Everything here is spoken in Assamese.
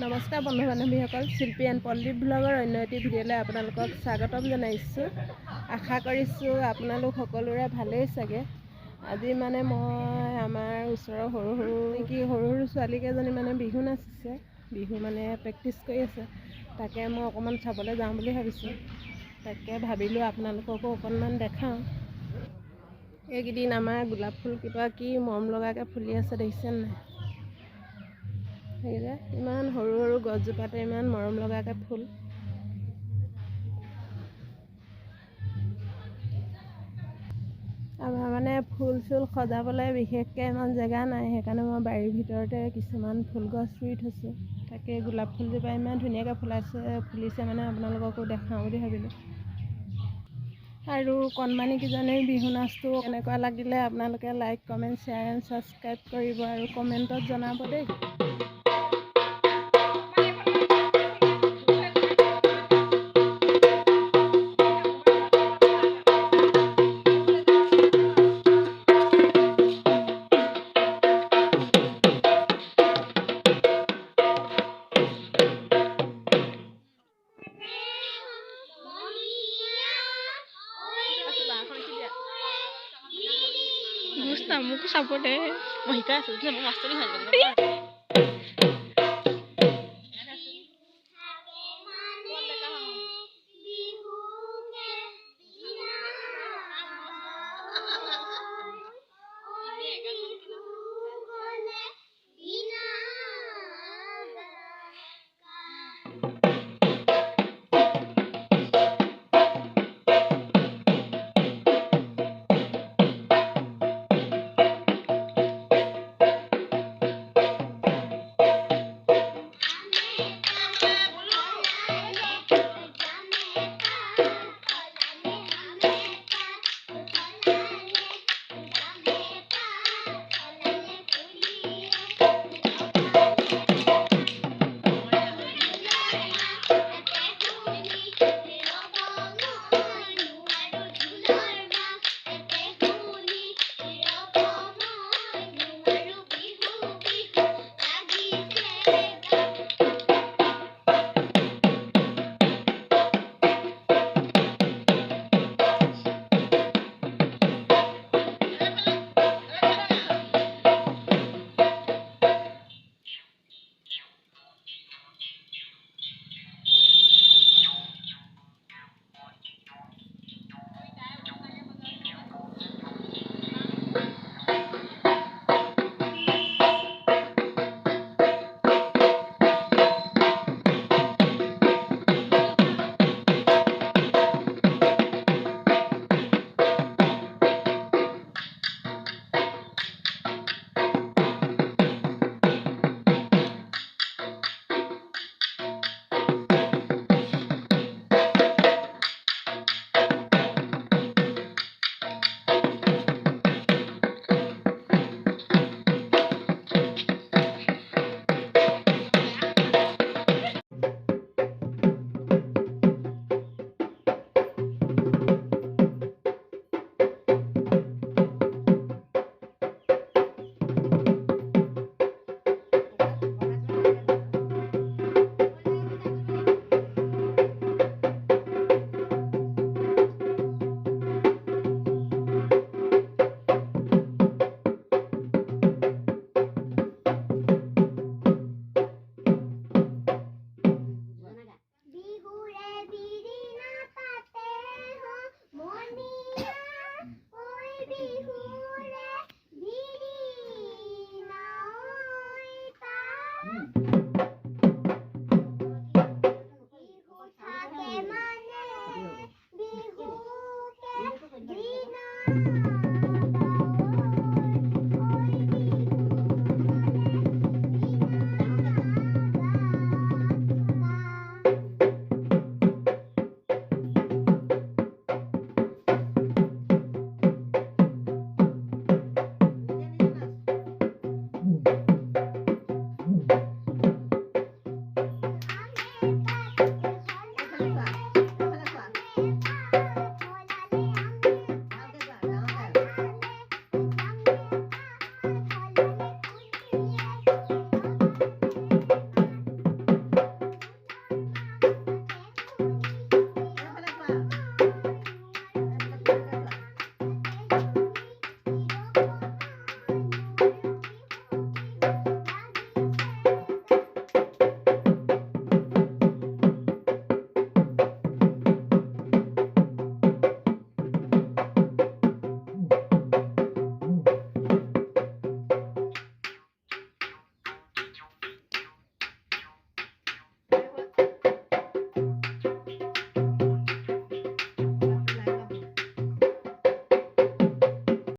নমস্কাৰ বন্ধু বান্ধৱীসকল, শিল্পী এণ্ড পল্লীপ ব্লগৰ অন্য এটি ভিডিঅ'লৈ আপোনালোকক স্বাগতম জনাইছোঁ। আশা কৰিছোঁ আপোনালোক সকলোৰে ভালেই চাগে। আজি মানে মই আমাৰ ওচৰৰ সৰু সৰু ছোৱালীকেইজনী মানে বিহু নাচিছে, বিহু মানে প্ৰেক্টিছ কৰি আছে। তাকে মই অকণমান চাবলৈ যাওঁ বুলি ভাবিছোঁ। তাকে ভাবিলোঁ আপোনালোককো অকণমান দেখাওঁ। এইকেইদিন আমাৰ গোলাপ ফুল কি মৰম লগাকৈ ফুলি আছে, দেখিছে নাই? সেইকেইটা ইমান সৰু সৰু গছজোপাতে ইমান মৰম লগাকৈ ফুল। আমাৰ মানে ফুল চুল সজাবলৈ বিশেষকৈ ইমান জেগা নাই, সেইকাৰণে মই বাৰীৰ ভিতৰতে কিছুমান ফুল গছ ৰুই থৈছোঁ। তাকে গোলাপ ফুলজোপা ইমান ধুনীয়াকৈ ফুলিছে মানে আপোনালোককো দেখাওঁ বুলি ভাবিলোঁ। আৰু কণমানিকেইজনীৰ বিহু নাচটো কেনেকুৱা লাগিলে আপোনালোকে like, comment, share and subscribe কৰিব আৰু কমেণ্টত জনাব দেই। Muka sabut deh. Wah, ikan sudah mau masuk nih hanya.